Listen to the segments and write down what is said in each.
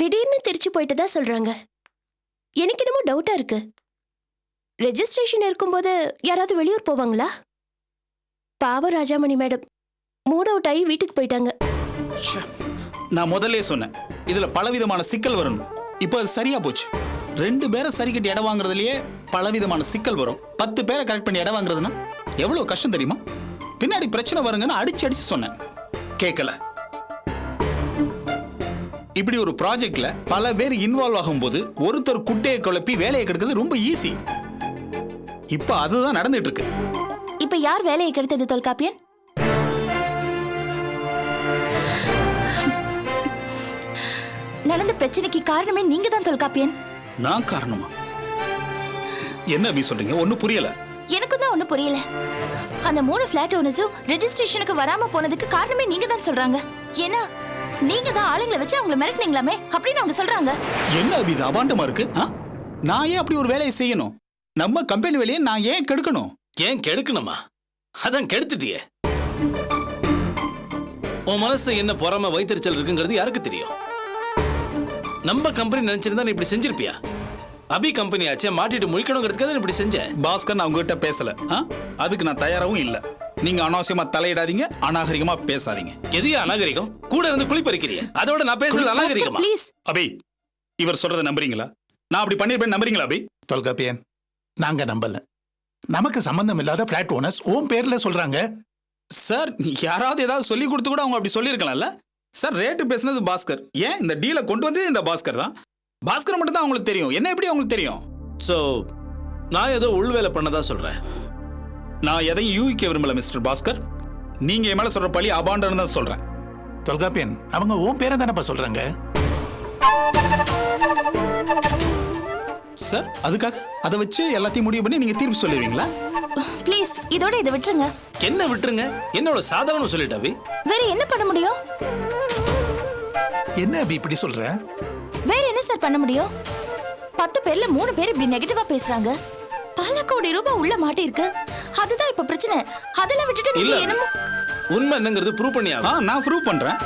திடீர்னு திருச்சி போயிட்டு தான் சொல்றாங்க. எனக்கு என்னமோ டவுட்டா இருக்கு. ரெஜிஸ்ட்ரேஷன் இருக்கும்போது யாராவது வெளியூர் போவாங்களா? பாவ ராஜாமணி மேடம் மூட் அவுட் ஆகி வீட்டுக்கு போயிட்டாங்க. நான் முதல்ல சொன்னேன் இதுல பலவிதமான சிக்கல் வரும். இப்போ அது சரியா போச்சு. 2 பேரை சரி கட்டி இடம் வாங்குறதுலயே பலவிதமான சிக்கல் வரும். 10 பேரை கரெக்ட் பண்ணி இடம் வாங்குறதுன்னா எவ்வளவு கஷ்டம் தெரியுமா? பின்னாடி பிரச்சனை வருங்கன்னு அடிச்சு சொன்னேன், கேட்கல. இப்படி ஒரு ப்ராஜெக்ட்ல பல பேர் இன்வால்வ் ஆகும்போது ஒருத்தர் குட்டையை குழப்பி வேலையை கெடுக்கிறது ரொம்ப ஈஸி. இப்ப அதுதான் நடந்துட்டு இருக்கு. இப்ப யார் வேலையை கெடுத்தது தொல்காப்பியன்? நடந்த பிரச்சனைக்கு காரணமே நீங்க தான் தொல்காப்பியன். நான் காரணமா? என்ன அப்படி சொல்றீங்க? ஒன்னும் புரியல. எனக்கும் தான் ஒன்னும் புரியல. அந்த 3 பிளாட் ஓனர்ஸும் ரெஜிஸ்ட்ரேஷனுக்கு வராம போனதுக்கு காரணமே நீங்க தான் சொல்றாங்க. ஏன்னா நீங்க தான் ஆளுங்களை வச்சு அவங்களை மிரட்டினீங்களாமே அப்படின்னு அவங்க சொல்றாங்க. என்ன அபி இது அபாண்டமா இருக்கு? நான் ஏன் அப்படி ஒரு வேலையை செய்யணும்? நம்ம கம்பெனி வேலையை நான் ஏன் கெடுக்கணும்? ஏன் கெடுக்கணுமா? அதான் கெடுத்துட்டியே. உன் மனசு என்ன பொறாம வைத்தறிச்சல் இருக்குங்கிறது யாருக்கு தெரியும்? நம்ம கம்பெனி நினைச்சிருந்தா நீ இப்படி செஞ்சிருப்பியா? அபி கம்பெனி ஆச்சே மாட்டிட்டு முழிக்கணுங்கிறதுக்காக இப்படி செஞ்ச. பாஸ்கர், நான் உங்ககிட்ட பேசல. அதுக்கு நான் தயாராகவும் இல்ல. நீங்க அனாவசியமா தலையிடாதீங்க, அநாகரிகமா பேசாதீங்க. எதையா அநாகரிகம்? கூட இருந்து குளிப்பறிக்கிறிய, அதோட நான் பேசுறது அநாகரிகமா? அபி, இவர் சொல்றதை நம்புறீங்களா? நான் அப்படி பண்ணிருப்பேன் நம்புறீங்களா அபி? தொல்காப்பியன், நாங்க நம்பல. நமக்கு சம்பந்தம் இல்லாத பிளாட் ஓனர்ஸ் ஓன் பேர்ல சொல்றாங்க. சார், யாராவது ஏதாவது சொல்லி கொடுத்து கூட அவங்க அப்படி சொல்லியிருக்கலாம்ல. சார், ரேட்டு பேசுனது பாஸ்கர். ஏன் இந்த டீலை கொண்டு வந்தது இந்த பாஸ்கர் தான். பாஸ்கர் மட்டும் தான் அவங்களுக்கு தெரியும். என்ன எப்படி அவங்களுக்கு தெரியும்? சோ நான் ஏதோ உள்வேலை பண்ணதா சொல்றேன். நான் எதையும் யூகிக்க விரும்பல மிஸ்டர் பாஸ்கர். நீங்க என் மேல சொல்ற பழி அபாண்டன்னு தான் சொல்றேன். தொல்காப்பியன், அவங்க ஓன் பேரை தானப்பா சொல்றாங்க. சார், அதுக்காக அதை வச்சு எல்லாத்தையும் முடிவு பண்ணி நீங்க தீர்ப்பு சொல்லுவீங்களா? ப்ளீஸ் இதோட இதை விட்டுருங்க. என்ன விட்டுருங்க? என்னோட சாதாரண சொல்லிட்டாவி. வேற என்ன பண்ண முடியும்? என்ன அபி இப்படி சொல்ற? வேற என்ன சார் பண்ண முடியும்? 10 பேர்ல 3 பேர் இப்படி நெகட்டிவா பேசுறாங்க. பல கோடி ரூபாய் உள்ள மாட்டி இருக்கு. அதுதான் இப்ப பிரச்சனை. அதெல்லாம் விட்டுட்டு நீங்க என்னமோ உண்மை என்னங்கிறது ப்ரூவ் பண்ணி ஆகணும். நான் ப்ரூவ் பண்றேன்.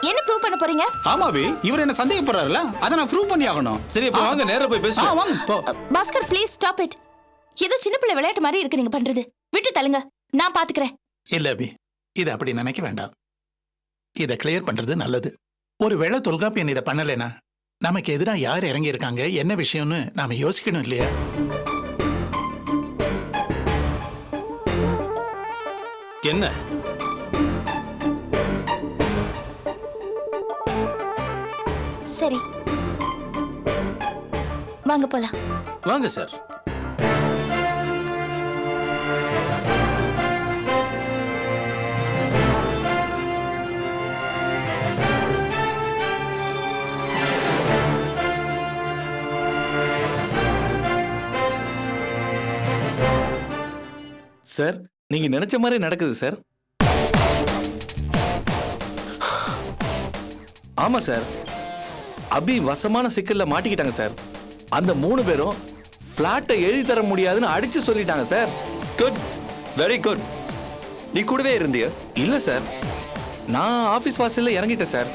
என்ன ப்ரூவ் பண்ண போறீங்க? ஆமாவே, இவர் என்ன சந்தேகப்படுறாருல, அதை நான் ப்ரூவ் பண்ணி ஆகணும். சரி, இப்ப வாங்க நேரா போய் பேசுவோம். வாங்க போ. Bhaskar, please stop it. ஏதோ சின்ன பிள்ளை விளையாட்டு மாதிரி இருக்கு நீங்க பண்றது. விட்டு தள்ளுங்க, நான் பாத்துக்கிறேன். இல்ல அபி, இதை அப்படி நினைக்க வேண்டாம். இதை கிளியர் பண்றது நல்லது. ஒருவேளை தொல்காப்பியன் இதை பண்ணலைன்னா நமக்கு எதிராக யார் இறங்கி இருக்காங்க, என்ன விஷயம்னு நாம யோசிக்கணும் இல்லையா? என்ன சரி, வாங்க போலாம். வாங்க சார். சார், நீங்க நினைச்ச மாதிரி நடக்குது சார். ஆமா சார், அபி வசமான சிக்கல்ல மாட்டிக்கிட்டாங்க சார். அந்த 3 பேரும் பிளாட்டை எழுதி தர முடியாதுன்னு அடிச்சு சொல்லிட்டாங்க சார். Good, very good. நீ கூடவே இருந்தியா? இல்ல சார், நான் ஆபீஸ் வாசல்ல இறங்கிட்டேன் சார்.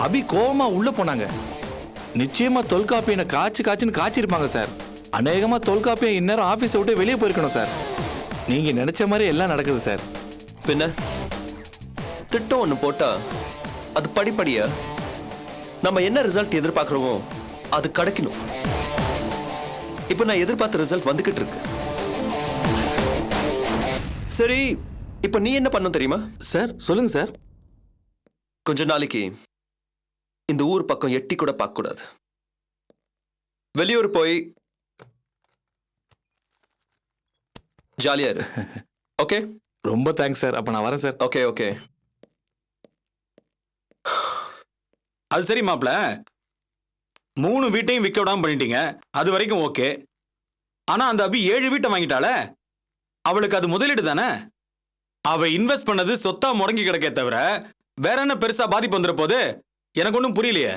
அபி கோவமா உள்ள போனாங்க. நிச்சயமா தொல்காப்பியனை காய்ச்சுன்னு காய்ச்சிருப்பாங்க சார். அநேகமா தொல்காப்பியன் இந்நேரம் ஆபீஸை விட்டு வெளியே போயிருக்கணும் சார். நீங்க நினைச்ச மாதிரி எல்லாம் நடக்குது சார். பின்ன திட்டம் ஒன்று போட்டா அது படிப்படியா நம்ம என்ன ரிசல்ட் எதிர்பார்க்குறோமோ அது கிடைக்கணும். இப்போ நான் எதிர்பார்த்த ரிசல்ட் வந்துகிட்டு இருக்கு. சரி, இப்போ நீ என்ன பண்ணணும் தெரியுமா? சார் சொல்லுங்க சார். கொஞ்ச நாளைக்கு இந்த ஊர் பக்கம் எட்டி கூட பார்க்க கூடாது. வெளியூர் போய் ஜாலியா இரு. ஓகே? ரொம்ப தேங்க்ஸ் சார். அப்ப நான் வரேன் சார். Okay okay. அது சரி மாப்ள, 3 வீட்டையும் விற்க விடாம பண்ணிட்டீங்க, அது வரைக்கும் ஓகே. ஆனா அந்த அபி 7 வீட்டை வாங்கிட்டால, அவளுக்கு அது முதலீடு தானே. அவ இன்வெஸ்ட் பண்ணது சொத்தா முடங்கி கிடக்கே தவிர வேற என்ன பெருசா பாதிப்பு வந்துற போது எனக்கு ஒன்றும் புரியலையே.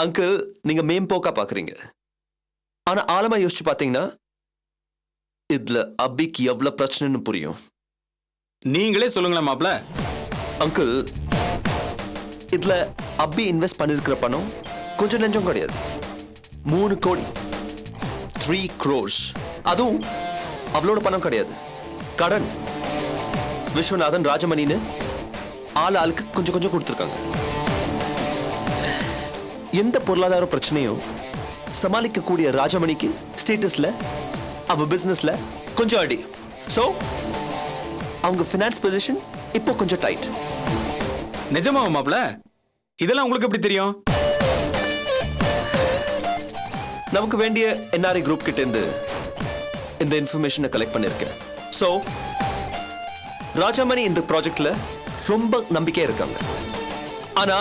அங்கிள், நீங்க மேம்போக்கா பாக்குறீங்க. ஆனா ஆழமா யோசிச்சு பாத்தீங்கன்னா இதுல அபிக்கு எவ்வளவு பிரச்சனைன்னு புரியும். நீங்களே சொல்லுங்களேன் மாப்ள. அங்கிள், இதுல அபி இன்வெஸ்ட் பண்ணிருக்கிற பணம் கொஞ்சம் நெஞ்சம் கிடையாது. 3 கோடி, 3 crores. அதுவும் அவளோட பணம் கிடையாது, கடன். விஸ்வநாதன், ராஜமணின்னு ஆளுக்கு கொஞ்சம் கொஞ்சம் கொடுத்துருக்காங்க. எந்த பொருளாதார பிரச்சனையும் சமாளிக்கக்கூடிய ராஜமணிக்கு ஸ்டேட்டஸ்ல, அவ பிசினஸ்ல கொஞ்சம் அடி. சோ அவங்க ஃபினான்ஸ் பொசிஷன் இப்போ கொஞ்சம் டைட். நிஜமாவா மாப்ள? இதெல்லாம் உங்களுக்கு எப்படி தெரியும்? நமக்கு வேண்டிய என்ஆர்ஐ குரூப் கிட்ட இருந்து இந்த இன்ஃபர்மேஷனை கலெக்ட் பண்ணிருக்கேன். சோ ராஜமணி இந்த ப்ராஜெக்ட்ல ரொம்ப நம்பிக்கையா இருக்காங்க. ஆனா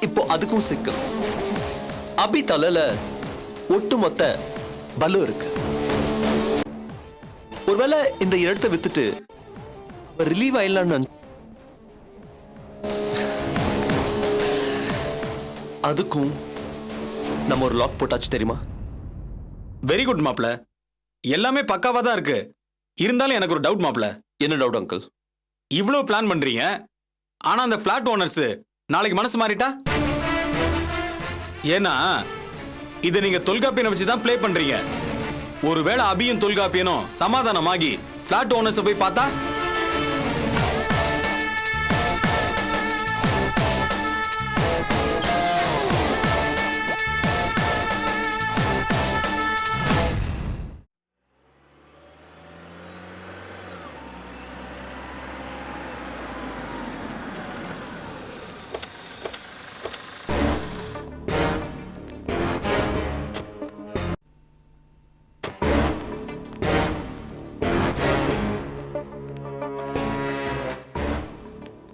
இப்போ அதுக்கும் சிக்கல். அபி தலையில ஒட்டுமொத்த பலு இருக்கு. ஒருவேளை இந்த இடத்தை வித்துட்டு ரிலீவ் ஆயிடலான்னு அதுக்கும் நம்ம ஒரு லாக் போட்டாச்சு தெரியுமா? வெரி குட் மாப்ள. எல்லாமே பக்காவா தான் இருக்கு. இருந்தாலும் எனக்கு ஒரு டவுட் மாப்ள. என்ன டவுட் அங்கிள்? இவ்வளவு பிளான் பண்றீங்க, ஆனா அந்த பிளாட் ஓனர்ஸ் நாளைக்கு மனசு மாறிட்டா? ஏன்னா இதை நீங்க தொல்காப்பியனை வச்சு தான் ப்ளே பண்றீங்க. ஒருவேளை அபியும் தொல்காப்பியனும் சமாதானமாகி பிளாட் ஓனர்ஸ் போய் பார்த்தா?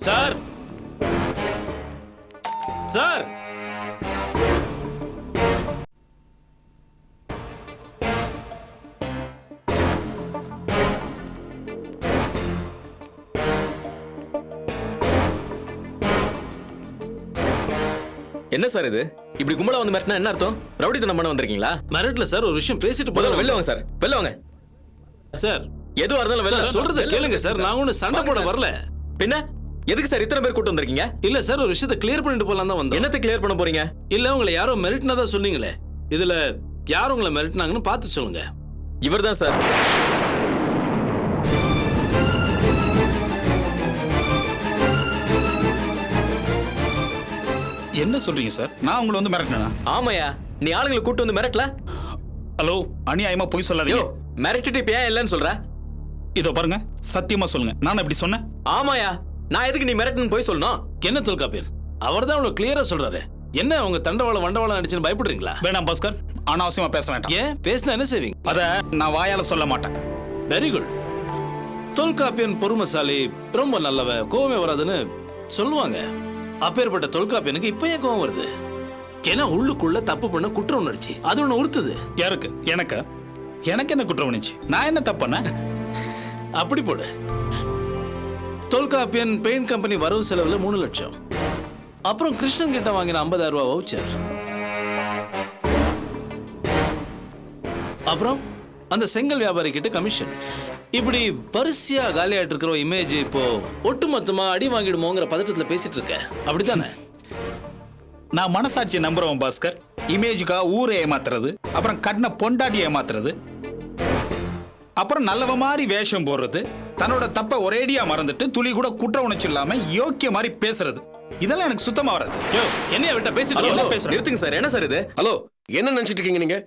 சார், சார், என்ன சார் இது? இப்படி கும்பலா வந்து மிரட்டினா என்ன அர்த்தம்? ரவுடித்தனம் பண்ண வந்திருக்கீங்களா? மிரட்டல சார், ஒரு விஷயம் பேசிட்டு முதல்ல போதும். வெளில வாங்க சார், வெளில வாங்க சார், எதுவா இருந்தாலும் வெளில சார், சொல்றத வெளில கேளுங்க சார். நான் ஒன்னும் சண்டை வாங்க போட சார். வரல. பின்ன எதுக்கு சார் இத்தனை பேர் கூட்டு வந்திருக்கீங்க? இல்ல சார், ஒரு விஷயத்தை கிளியர் பண்ணிட்டு போலாம் தான் வந்தோம். என்னத்தை கிளியர் பண்ண போறீங்க? இல்ல உங்களை யாரோ மிரட்டினதா சொன்னீங்களே, இதுல யார் உங்களை மிரட்டினாங்கன்னு பார்த்து சொல்லுங்க. இவர்தான் சார். என்ன சொல்றீங்க சார்? நான் உங்களை வந்து மிரட்டினா? ஆமாயா, நீ ஆளுங்களை கூட்டு வந்து மிரட்டல? ஹலோ, அநியாயமா போய் யோ, சொல்லாதீங்க. மிரட்டிட்டு இப்ப ஏன் இல்லைன்னு சொல்ற? இதோ பாருங்க, சத்தியமா சொல்லுங்க, நான் இப்படி சொன்னேன்? ஆமாயா, நான் எதுக்கு நீ மிரட்டுன்னு போய் சொல்லணும்? என்ன தொல்காப்பியன், அவர் தான் அவ்வளவு கிளியரா சொல்றாரு. என்ன உங்க தண்டவாளம் வண்டவாளம் அடிச்சுன்னு பயப்படுறீங்களா? வேணாம் பாஸ்கர், அனாவசியமா பேச வேண்டாம். ஏன்? பேசினா என்ன செய்வீங்க? அத நான் வாயால சொல்ல மாட்டேன். Very good. தொல்காப்பியன் பொறுமைசாலி, ரொம்ப நல்லவன், கோவமே வராதுன்னு சொல்லுவாங்க. அப்பேற்பட்ட தொல்காப்பியனுக்கு இப்ப ஏன் கோவம் வருது? ஏன்னா உள்ளுக்குள்ள தப்பு பண்ண குற்ற உணர்ச்சி அது ஒண்ணு உறுத்துது. யாருக்கு? எனக்கு என்ன குற்றம் உணர்ச்சி? நான் என்ன தப்பு பண்ணேன்? அப்படி போடு. தொல்காப்பியன் பெயிண்ட் கம்பெனி வரவு செலவுல 3 லட்சம். அப்புறம் கிருஷ்ணன் கிட்ட வாங்கின 50,000 ரூபாய் வவுச்சர். அப்புறம் அந்த செங்கல் வியாபாரி கிட்ட கமிஷன். இப்படி வரிசையா காலியாட்டு இருக்கிற இமேஜ் இப்போ ஒட்டுமொத்தமா அடி வாங்கிடுமோங்கிற பதட்டத்துல பேசிட்டு இருக்க, அப்படித்தானே? நான் மனசாட்சியை நம்புறவன் பாஸ்கர். இமேஜுக்கா ஊரை ஏமாத்துறது, அப்புறம் கட்டின பொண்டாட்டி ஏமாத்துறது, அப்புறம் நல்லவ மாதிரி வேஷம் போடுறது, தன்னோட தப்ப ஒரேடியா மறந்துட்டு துளி கூட குற்ற உணர்ச்சி இல்லாம யோக்கிய மாதிரி பேசுறது, இதெல்லாம் எனக்கு சுத்தமா வராது. என்னைய விட்ட பேசிட்டு என்ன இருக்க? பேசுறேன்? நிறுத்துங்க சார். என்ன சார் இது? ஹலோ, என்ன நினைச்சிட்டு இருக்கீங்க நீங்க?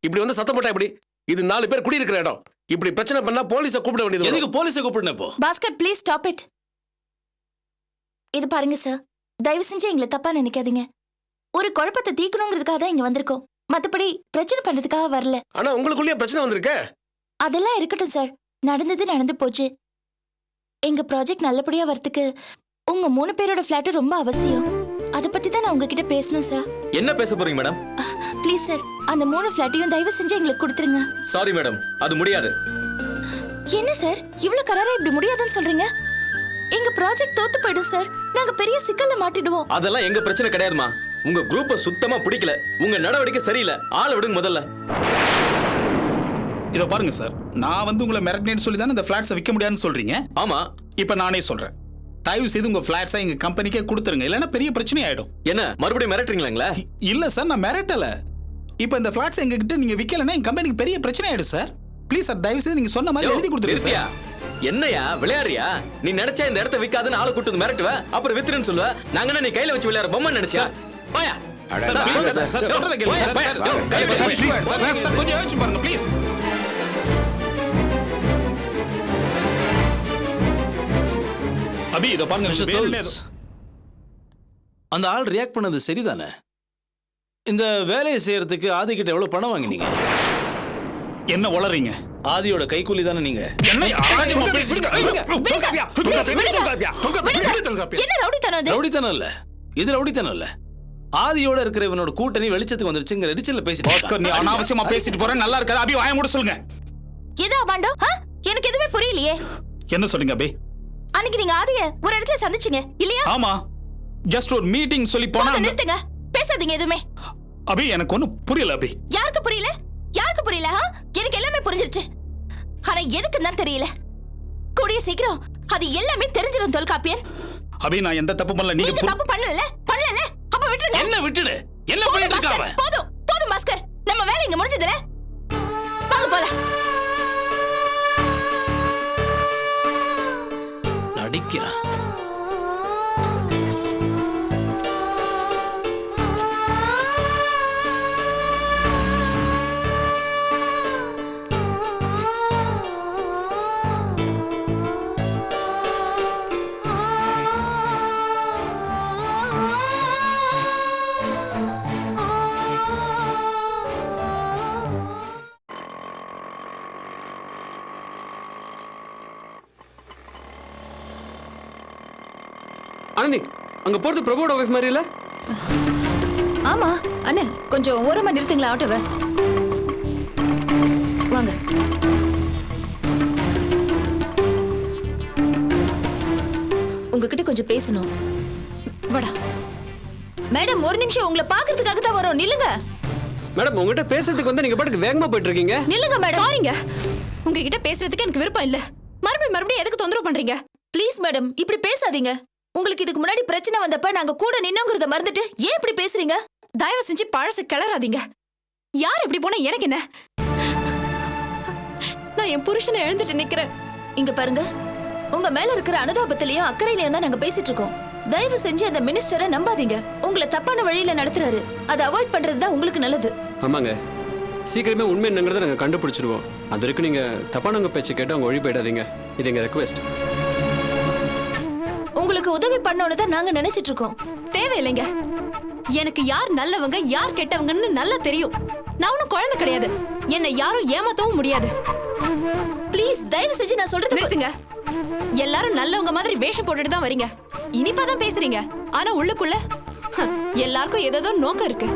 இப்படி வந்து சத்தம் போட்டா எப்படி? இது 4 பேர் குடியிருக்கிற இடம். இப்படி பிரச்சனை பண்ணா போலீஸை கூப்பிட வேண்டியது எதுக்கு வரும். போலீஸை கூப்பிடுன இப்போ? Bhaskar, please stop it. இது பாருங்க சார், தயவு செஞ்சு எங்களை தப்பா நினைக்காதீங்க. ஒரு குழப்பத்தை தீக்கணுங்கிறதுக்காக தான் இங்க வந்திருக்கோம். மத்தபடி பிரச்சனை பண்றதுக்காக வரல. ஆனா உங்களுக்குள்ளேயே பிரச்சனை வந்திருக்க. அதெல்லாம் இருக்கட்டும் சார், நடந்தது நடந்து போச்சு. எங்க ப்ராஜெக்ட் நல்லபடியா வரதுக்கு உங்க 3 பேரோட ஃபிளாட் ரொம்ப அவசியம். அத பத்தி தான் நான் உங்ககிட்ட பேசணும் சார். என்ன பேச போறீங்க மேடம்? ப்ளீஸ் சார், அந்த 3 ஃபிளாட்டையும் தயவு செஞ்சு எங்களுக்கு கொடுத்துருங்க. சாரி மேடம், அது முடியாது. என்ன சார் இவ்ளோ கராரா இப்படி முடியாதுன்னு சொல்றீங்க? எங்க ப்ராஜெக்ட் தோத்து போயிடும் சார். நாங்க பெரிய சிக்கல்ல மாட்டிடுவோம். அதெல்லாம் எங்க பிரச்சனை கிடையாதுமா. உங்க குரூப்பை சுத்தமா பிடிக்கல. உங்க நடவடிக்கை சரியில்லை. ஆளை விடுங்க முதல்ல. இதை பாருங்க சார், நான் வந்து உங்களை மிரட்டினேன்னு சொல்லி தானே இந்த பிளாட்ஸை விற்க முடியாதுன்னு சொல்றீங்க. ஆமா, இப்ப நானே சொல்றேன், தயவு செய்து உங்க ஃபிளாட்ஸை எங்க கம்பெனிக்கே கொடுத்துருங்க, இல்லைன்னா பெரிய பிரச்சனை ஆயிடும். என்ன மறுபடியும் மிரட்டுறீங்களா? இல்ல சார், நான் மிரட்டல. இப்போ இந்த ஃபிளாட்ஸ் எங்க கிட்ட நீங்க விக்கலன்னா எங்க கம்பெனிக்கு பெரிய பிரச்சனை ஆயிடும் சார். ப்ளீஸ் சார், தயவு செய்து நீங்க சொன்ன மாதிரி எழுதி கொடுத்துருங்க நிறுத்தியா? என்னையா விளையாடுறியா? நீ நினைச்சா இந்த இடத்த விக்காதுன்னு ஆளை கூட்டு வந்து மிரட்டுவ, அப்புறம் வித்துருன்னு சொல்லுவ. நாங்க என்ன நீ கையில வச்சு விளையாடுற பொம்மை நினைச்சா? போயா. சார், சொல்றதை கேளுங்க சார். சார், சார், கொஞ்சம் யோசிச்சு பாருங்க ப்ளீஸ். அபி இத பாருங்க. மிஸ்டர் தோல்ஸ், அந்த ஆள் ரியாக்ட் பண்ணது சரிதானே? இந்த வேலையை செய்யறதுக்கு ஆதி கிட்ட எவ்வளவு பணம் வாங்கினீங்க? என்ன உளறீங்க? ஆதியோட கைக்கூலி தானே நீங்க? என்ன ரவுடித்தனம் இது? ரவுடித்தனம் இல்ல, இது ரவுடித்தனம் இல்ல. ஆதியோட இருக்கிற இவனோட கூட்டணி வெளிச்சத்துக்கு வந்துருச்சுங்கிற எரிச்சல்ல பேசிட்டு பாஸ்கர், நீ அனாவசியமா பேசிட்டு போற, நல்லா இருக்காது. அபி வாய மூட சொல்லுங்க. எது அபாண்டோ? எனக்கு எதுவுமே புரியலையே. என்ன சொல்லுங்க அபி? அன்னைக்கு நீங்க ஆதிய ஒரு இடத்துல சந்திச்சீங்க இல்லையா? ஆமா, ஜஸ்ட் ஒரு மீட்டிங் சொல்லி போனா. நிறுத்துங்க, பேசாதீங்க எதுவுமே. அபி எனக்கு ஒண்ணும் புரியல அபி. யாருக்கு புரியல? யாருக்கு புரியல? எனக்கு எல்லாமே புரிஞ்சிருச்சு. ஆனா எதுக்கு தான் தெரியல. கூடிய சீக்கிரம் அது எல்லாமே தெரிஞ்சிரும் தொல்காப்பியன். அபி நான் எந்த தப்பு பண்ணல. நீங்க தப்பு பண்ணல. அப்ப விட்டுருங்க. என்ன விட்டுடு? என்ன பண்ணிட்டு இருக்காவ? போதும் போதும் பாஸ்கர், நம்ம வேலை இங்க முடிஞ்சதுல. வாங்க போலாம். நடிக்கிறான். ஆனந்தி, அங்க போறது பிரபுவோட வைஃப் மாதிரி இல்ல? ஆமா அண்ணே, கொஞ்சம் ஓரமா நிறுத்துங்களா ஆட்டோவை. வாங்க. உங்ககிட்ட கொஞ்சம் பேசணும். வாடா. மேடம் ஒரு நிமிஷம், உங்களை பாக்குறதுக்காக தான் வரோம். நில்லுங்க. மேடம், உங்ககிட்ட பேசுறதுக்கு வந்து நீங்க பாட்டுக்கு வேகமா போயிட்டு இருக்கீங்க. நில்லுங்க மேடம். சாரிங்க, உங்ககிட்ட பேசுறதுக்கு எனக்கு விருப்பம் இல்ல. மறுபடியும் எதுக்கு தொந்தரவு பண்றீங்க? ப்ளீஸ் மேடம், இப்படி பேசாதீங்க. உங்களுக்கு இதுக்கு முன்னாடி பிரச்சனை வந்தப்ப நாங்க கூட நின்னோங்கிறத மறந்துட்டு ஏன் இப்படி பேசுறீங்க? தயவு செஞ்சு பழச கிளறாதீங்க. யார் இப்படி போனா எனக்கு என்ன? நான் என் புருஷனை எழுந்துட்டு நிக்கிறேன். இங்க பாருங்க, உங்க மேல இருக்கிற அனுதாபத்திலயும் அக்கறையிலயும் தான் நாங்க பேசிட்டு இருக்கோம். தயவு செஞ்சு அந்த மினிஸ்டரை நம்பாதீங்க. உங்களை தப்பான வழியில நடத்துறாரு. அதை அவாய்ட் பண்றதுதான் உங்களுக்கு நல்லது. ஆமாங்க, சீக்கிரமே உண்மை என்னங்கிறத நாங்க கண்டுபிடிச்சிருவோம். அது வரைக்கும் நீங்க தப்பானவங்க பேச்சை கேட்டு அவங்க வழி போயிடாதீங்க. இது எங்க ரெக்வெஸ்ட். உங்களுக்கு உதவி பண்ணோன்னு தான் நாங்க நினைச்சிட்டு இருக்கோம். தேவையில்லைங்க. எனக்கு யார் நல்லவங்க யார் கெட்டவங்கன்னு நல்லா தெரியும். நான் ஒன்னும் குழந்தை கிடையாது. என்னை யாரும் ஏமாத்தவும் முடியாது. ப்ளீஸ் தயவு செஞ்சு நான் சொல்றது நிறுத்துங்க. எல்லாரும் நல்லவங்க மாதிரி வேஷம் போட்டுட்டு தான் வரீங்க. இனிப்பாதான் பேசுறீங்க, ஆனா உள்ளுக்குள்ள எல்லாருக்கும் ஏதோ நோக்கம் இருக்கு.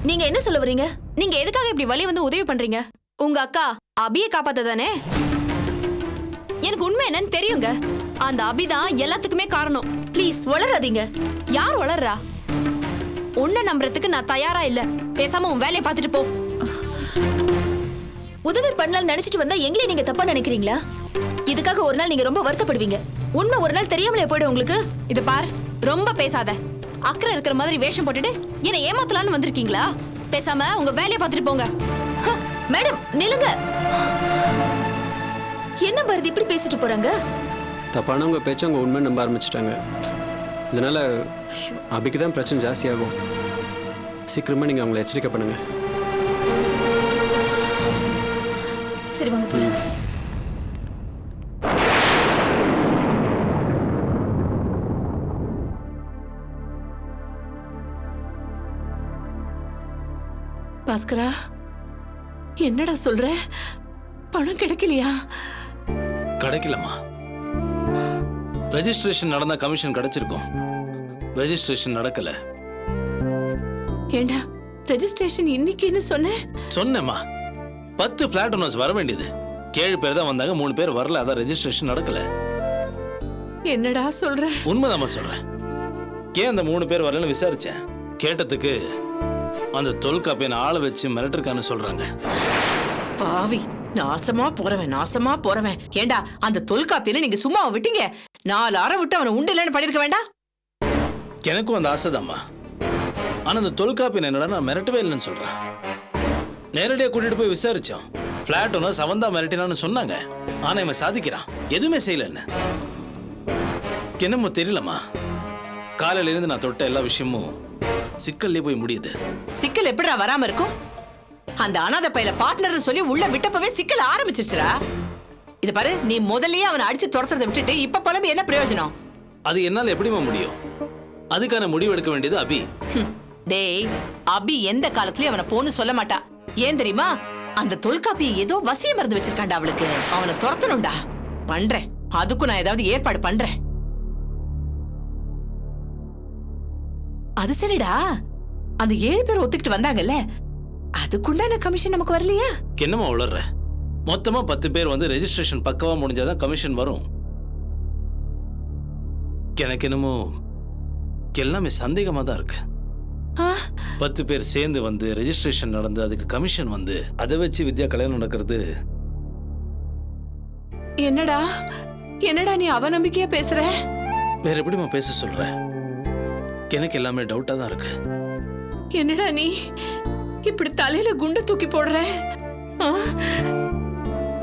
நீங்க என்ன சொல்ல வரீங்க? நீங்க எதுக்காக இப்படி வழி வந்து உதவி பண்றீங்க? உங்க அக்கா அபியை காப்பாத்ததானே? எனக்கு உண்மை என்னன்னு தெரியுங்க. அந்த அபிதான் எல்லாத்துக்குமே காரணம். ப்ளீஸ் வளராதீங்க. யார் வளர்றா? உன்னை நம்புறதுக்கு நான் தயாரா இல்ல. பேசாம உன் வேலையை பார்த்துட்டு போ. உதவி பண்ணலாம் நினைச்சிட்டு வந்தா எங்களே நீங்க தப்பா நினைக்கிறீங்களா? இதுக்காக ஒரு நாள் நீங்க ரொம்ப வருத்தப்படுவீங்க. உண்மை ஒரு நாள் தெரியாமலே போய்டும் உங்களுக்கு. இது பார், ரொம்ப பேசாத. அக்கறை இருக்கிற மாதிரி வேஷம் போட்டுட்டு என்னை ஏமாத்தலான்னு வந்திருக்கீங்களா? பேசாம உங்க வேலையை பார்த்துட்டு போங்க. மேடம் நில்லுங்க. என்ன பாரதி இப்படி பேசிட்டு போறாங்க? தப்பானவங்க பேச்ச அவங்க உண்மை நம்ப ஆரம்பிச்சிட்டாங்க. இதனால அபிக்கு தான் பிரச்சனை ஜாஸ்தியாகும். சீக்கிரமா நீங்க அவங்களை எச்சரிக்கை பண்ணுங்க. சரி வாங்க போலாம். பாஸ்கரா, என்னடா சொல்ற? பணம் கிடைக்கலையா? கிடைக்கலமா. ரெஜிஸ்ட்ரேஷன் நடந்தா கமிஷன் கிடைச்சிருக்கும். ரெஜிஸ்ட்ரேஷன் நடக்கல. ஏண்டா ரெஜிஸ்ட்ரேஷன் இன்னைக்குன்னு சொன்னேம்மா. 10 பிளாட் ஓனர்ஸ் வர வேண்டியது. 7 பேர் தான் வந்தாங்க, 3 பேர் வரல. அதான் ரெஜிஸ்ட்ரேஷன் நடக்கல. என்னடா சொல்ற? உண்மைதாம்மா சொல்றேன். ஏன் அந்த 3 பேர் வரலன்னு விசாரிச்சேன். கேட்டதுக்கு அந்த தொல்காப்பியன் ஆளை வச்சு மிரட்டிருக்கான்னு சொல்றாங்க. பாவி, நாசமா போறவன் ஏண்டா அந்த தொல்காப்பியனை நீங்க சும்மா விட்டீங்க 4 அறை விட்டு அவனை உண்டு இல்லைன்னு பண்ணிருக்க வேண்டாம். எனக்கும் அந்த ஆசைதாம்மா. ஆனா அந்த தொல்காப்பியன் என்னடா நான் மிரட்டவே இல்லைன்னு சொல்றேன். நேரடியாக கூட்டிட்டு போய் விசாரிச்சோம். பிளாட் ஒன்று சவந்தா மிரட்டினான்னு சொன்னாங்க. ஆனா இவன் சாதிக்கிறான், எதுவுமே செய்யலன்னு. என்னமோ தெரியலம்மா, காலையில இருந்து நான் தொட்ட எல்லா விஷயமும் சிக்கல்லே போய் முடியுது. சிக்கல் எப்படிடா வராம இருக்கும்? அந்த அனாதை பையில பார்ட்னர்னு சொல்லி உள்ள விட்டப்பவே சிக்கல் ஆரம்பிச்சிருச்சுடா. இது பாரு, நீ முதல்லயே அவனை அடிச்சு துரத்துறதை விட்டுட்டு இப்ப புலம்பி என்ன பிரயோஜனம்? அது என்னால எப்படிமா முடியும்? அதுக்கான முடிவு எடுக்க வேண்டியது அபி. டேய், அபி எந்த காலத்துலயும் அவனை போன்னு சொல்ல மாட்டா. ஏன் தெரியுமா? அந்த தொல்காப்பியை ஏதோ வசியம் மருந்து வச்சிருக்காண்டா அவளுக்கு. அவனை துரத்தணும்டா. பண்றேன், அதுக்கும் நான் ஏதாவது ஏற்பாடு பண்றேன். அது சரிடா, அந்த 7 பேர் ஒத்துக்கிட்டு வந்தாங்கல்ல, அதுக்குண்டான கமிஷன் நமக்கு வரலையா? என்னமா உளர்ற? மொத்தமா 10 பேர் வந்து ரெஜிஸ்ட்ரேஷன் பக்கவா முடிஞ்சாதான் கமிஷன் வரும். எனக்கு என்னமோ எல்லாமே சந்தேகமா தான் இருக்கு. 10 பேர் சேர்ந்து வந்து ரெஜிஸ்ட்ரேஷன் நடந்து அதுக்கு கமிஷன் வந்து அதை வச்சு வித்யா கல்யாணம் நடக்கிறது. என்னடா என்னடா நீ அவநம்பிக்கையா பேசுற? வேற எப்படிமா பேச சொல்ற? எனக்கு எல்லாமே டவுட்டா தான் இருக்கு. என்னடா நீ இப்படி தலையில குண்டு தூக்கி போடுற? ஆ?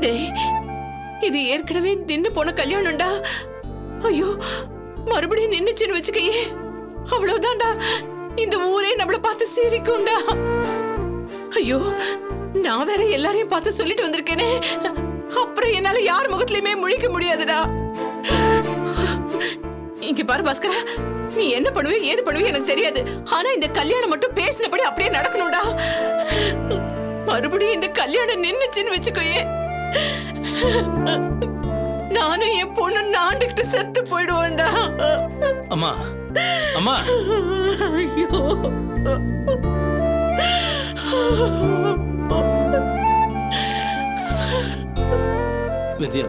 டேய், இது ஏற்கனவே நின்னு போன கல்யாணம்டா. ஐயோ, மறுபடியும் நின்னுச்சுன்னு வச்சுக்கையே, அவ்வளவுதான்டா. இந்த ஊரே நம்மள பார்த்து சிரிக்கும்டா. ஐயோ, நான் வேற எல்லாரையும் பார்த்து சொல்லிட்டு வந்திருக்கேனே, அப்புறம் என்னால யார் முகத்திலயுமே முழிக்க முடியாதுடா. இங்க பாரு பாஸ்கரா, நீ என்ன பண்ணுவே ஏது பண்ணுவே எனக்கு தெரியாது. ஆனா இந்த கல்யாணம் மட்டும் பேசினபடி அப்படியே நடக்கணும்டா. மறுபடியும் இந்த கல்யாணம் நின்னுச்சுன்னு வச்சுக்கோயே, நானும் என் பொண்ணு நாண்டுகிட்டு செத்து போயிடுவோம்டா. அம்மா அம்மா, ஐயோ, வித்யா